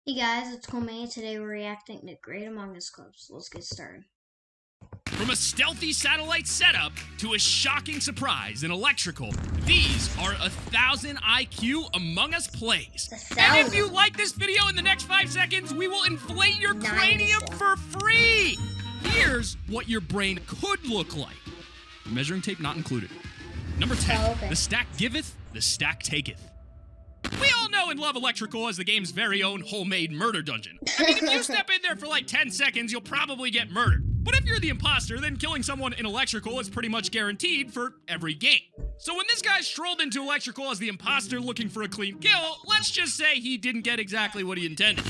Hey guys, it's Colmay. Today we're reacting to Great Among Us clips. Let's get started. From a stealthy satellite setup to a shocking surprise in electrical, these are 1,000 IQ Among Us plays. 1,000. And if you like this video in the next 5 seconds, we will inflate your cranium for free. Here's what your brain could look like. Measuring tape not included. Number 10, Oh, okay. The stack giveth, the stack taketh. We all know and love Electrical as the game's very own homemade murder dungeon. I mean, if you step in there for like 10 seconds, you'll probably get murdered. But if you're the imposter, then killing someone in Electrical is pretty much guaranteed for every game. So when this guy strolled into Electrical as the imposter looking for a clean kill, let's just say he didn't get exactly what he intended.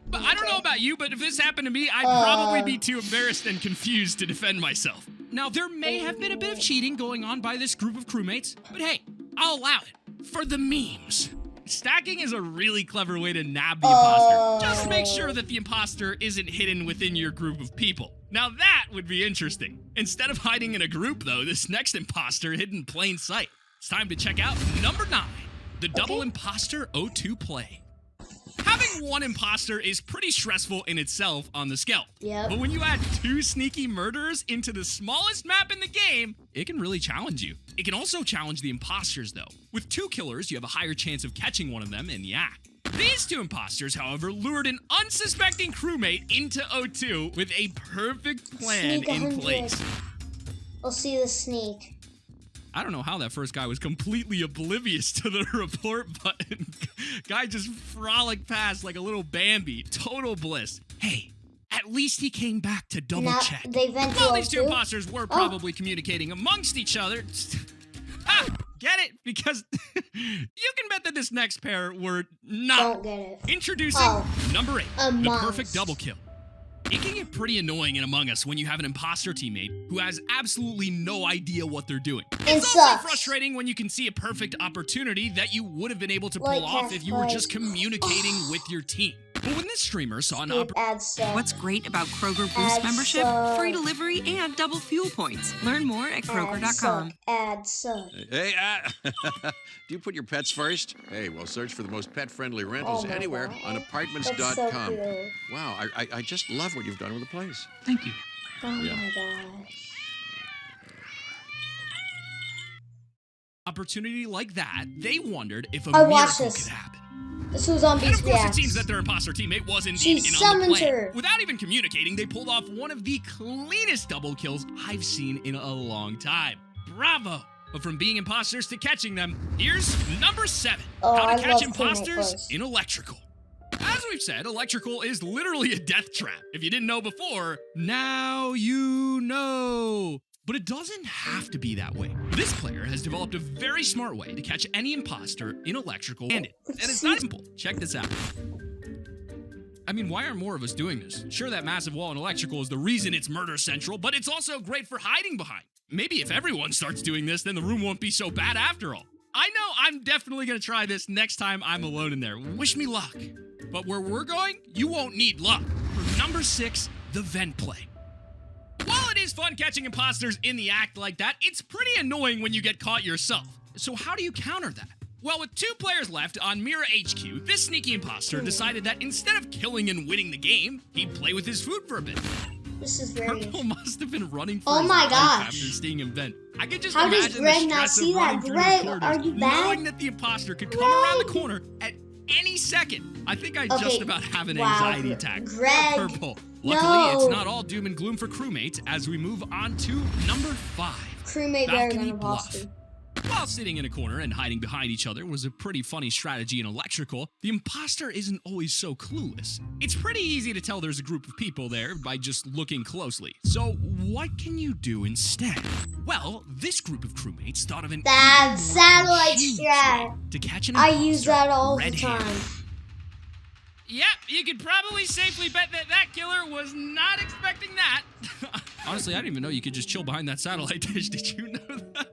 But I don't know about you, but if this happened to me, I'd probably be too embarrassed and confused to defend myself. Now, there may have been a bit of cheating going on by this group of crewmates, but hey, I'll allow it. For the memes. Stacking is a really clever way to nab the imposter. Just make sure that the imposter isn't hidden within your group of people. Now that would be interesting. Instead of hiding in a group, though, this next imposter hid in plain sight. It's time to check out number 9, the double imposter O2 play. Having one imposter is pretty stressful in itself on the scale. Yep. But when you add 2 sneaky murderers into the smallest map in the game, it can really challenge you. It can also challenge the imposters, though. With 2 killers, you have a higher chance of catching one of them in the act. These 2 imposters, however, lured an unsuspecting crewmate into O2 with a perfect plan Sneak in 100. place. We'll see the sneak. I don't know how that first guy was completely oblivious to the report button. Guy just frolicked past like a little Bambi. Total bliss. Hey, at least he came back to double check. They vent Well, to these 2 O2? imposters were probably communicating amongst each other. Get it? Because you can bet that this next pair were not. Don't get it. Introducing number 8, the Amongst. perfect double kill. It can get pretty annoying in Among Us when you have an imposter teammate who has absolutely no idea what they're doing. It's also frustrating when you can see a perfect opportunity that you would have been able to pull off if you were just communicating with your team. But when this streamer saw an opportunity... What's great about Kroger Boost membership? Free delivery and double fuel points. Learn more at Kroger.com. Add suck. Hey, do you put your pets first? Hey, well, search for the most pet-friendly rentals anywhere on apartments.com. That's so cute. Wow, I just love what you've done with the place. Thank you. Oh my god. Opportunity like that, they wondered if a I watched miracle this. could happen. This was on And Beast of course, it Reacts. seems that their imposter teammate was indeed She in on the summoned plan. her. Without even communicating, they pulled off one of the cleanest double kills I've seen in a long time. Bravo! But from being imposters to catching them, here's number 7. Oh, How I to catch love imposters teammate in Electrical. As we've said, Electrical is literally a death trap. If you didn't know before, now you know. But it doesn't have to be that way. This player has developed a very smart way to catch any imposter in Electrical and it's not simple. Check this out. I mean, why aren't more of us doing this? Sure, that massive wall in Electrical is the reason it's murder central, but it's also great for hiding behind. Maybe if everyone starts doing this, then the room won't be so bad after all. I know I'm definitely gonna try this next time I'm alone in there. Wish me luck. But where we're going, you won't need luck. For number 6, the vent play. While it is fun catching imposters in the act like that, it's pretty annoying when you get caught yourself. So how do you counter that? Well, with 2 players left on Mira HQ, this sneaky imposter decided that instead of killing and winning the game, he'd play with his food for a bit. This is very. Purple must have been running for Oh his my life gosh. after seeing him vent. I could just How does imagine Greg the not stress see of that? running through Greg, the are corridors, you bad? knowing that the imposter could come around the corner at any second. I think I just about have an anxiety attack. Greg, Purple. Luckily, it's no. not all doom and gloom for crewmates as we move on to number 5. Crewmate better than Balcony imposter. Bluff. While sitting in a corner and hiding behind each other was a pretty funny strategy in Electrical, the imposter isn't always so clueless. It's pretty easy to tell there's a group of people there by just looking closely. So what can you do instead? Well, this group of crewmates thought of an That even more satellite ingenious strat. way to catch an I imposter use that all the red-handed. time. Yep, you could probably safely bet that that killer was not expecting that. Honestly, I didn't even know you could just chill behind that satellite dish. Did you know that?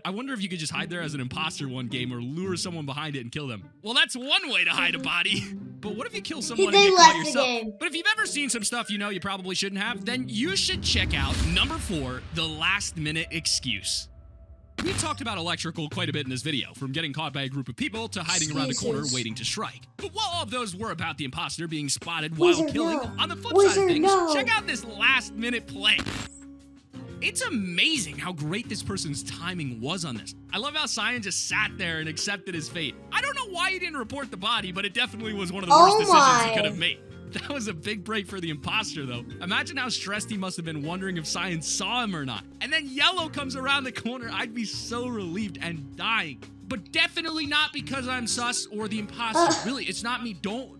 I wonder if you could just hide there as an imposter one game or lure someone behind it and kill them. Well, that's one way to hide a body. But what if you kill someone and They get caught left the yourself? game. But if you've ever seen some stuff you know you probably shouldn't have, then you should check out number 4, the last minute excuse. We talked about electrical quite a bit in this video, from getting caught by a group of people to hiding around a corner Jesus. waiting to strike. But while all of those were about the imposter being spotted while Wizard, killing, no. on the flip Wizard, side of things, no. check out this last-minute play. It's amazing how great this person's timing was on this. I love how Cyan just sat there and accepted his fate. I don't know why he didn't report the body, but it definitely was one of the worst decisions he could have made. That was a big break for the imposter, though. Imagine how stressed he must have been wondering if Cyan saw him or not. And then Yellow comes around the corner. I'd be so relieved and dying. But definitely not because I'm sus or the imposter. Really, it's not me. Don't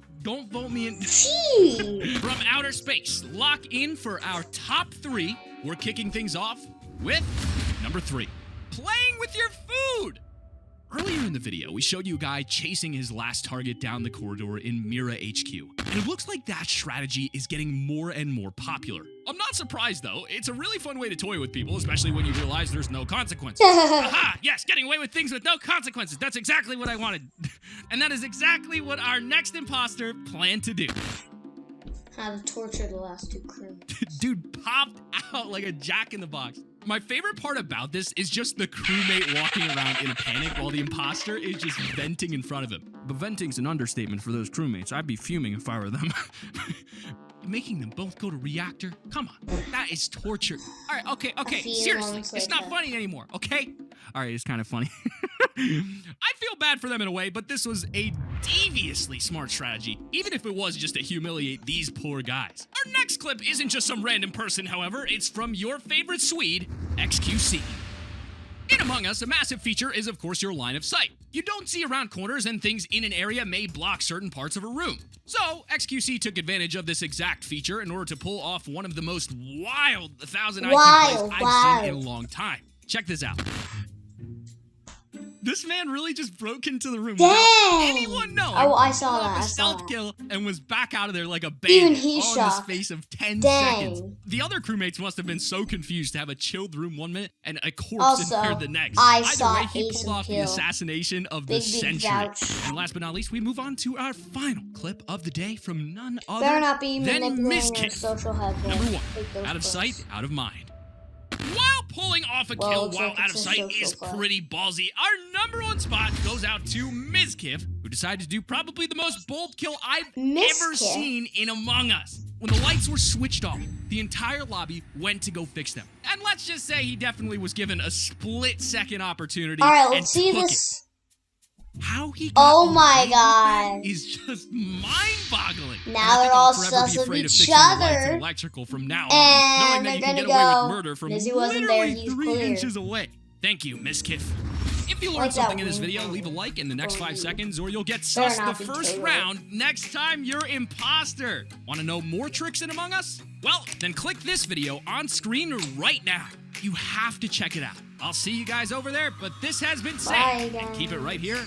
vote me in. Gee. From outer space, lock in for our top 3. We're kicking things off with number 3. Playing with your food. Earlier in the video, we showed you a guy chasing his last target down the corridor in Mira HQ. And it looks like that strategy is getting more and more popular. I'm not surprised though. It's a really fun way to toy with people, especially when you realize there's no consequences. Aha! Yes, getting away with things with no consequences. That's exactly what I wanted. And that is exactly what our next imposter planned to do. How to torture the last 2 crew. Dude popped out like a jack-in-the-box. My favorite part about this is just the crewmate walking around in a panic while the imposter is just venting in front of him. But venting's an understatement for those crewmates. I'd be fuming if I were them. Making them both go to reactor? Come on, that is torture. All right, okay, seriously, it's not funny anymore, okay? All right, it's kind of funny. I feel bad for them in a way, but this was a deviously smart strategy, even if it was just to humiliate these poor guys. Our next clip isn't just some random person, however. It's from your favorite Swede, XQC. In Among Us, a massive feature is, of course, your line of sight. You don't see around corners, and things in an area may block certain parts of a room. So, XQC took advantage of this exact feature in order to pull off one of the most wild 1,000 IQ plays I've seen in a long time. Check this out. This man really just broke into the room without anyone knowing. Oh, I saw that. A I saw stealth that. kill and was back out of there like a Even bandit, he's all in the shocked. space of 10 Dang. seconds. The other crewmates must have been so confused to have a chilled room 1 minute and a corpse Also, in here the next. I Either saw way, he Ace pulled off the kill. assassination of the Big century. vouch. And last but not least, we move on to our final clip of the day from none other Better not be than manipulating your Mizkif. social headband. Number 1, Take those out of first. sight, out of mind. While pulling off a Well, kill looks while like out it's of a sight social is play. pretty ballsy. Our number 1 spot goes out to Mizkif, who decided to do probably the most bold kill I've ever Mizkif? seen in Among Us. When the lights were switched off, the entire lobby went to go fix them. And let's just say he definitely was given a split-second opportunity. All right, and let's see took it. this. How he got Oh my away with that God. is just mind-boggling. And I Now think they're I'll all forever sus be of afraid of each fixing the lights and other. electrical from now on, And knowing that they're you can get gonna away go, with murder from Mizzy wasn't there, literally he's 3 clear. inches away. Thank you, Mizkif. If you learned Like that something in this wing video, thing. leave a like in the next 5 you. seconds, or you'll get Better sus the not be first Taylor. round next time you're imposter. Want to know more tricks in Among Us? Well, then click this video on screen right now. You have to check it out. I'll see you guys over there, but this has been Bye, Sam. And keep it right here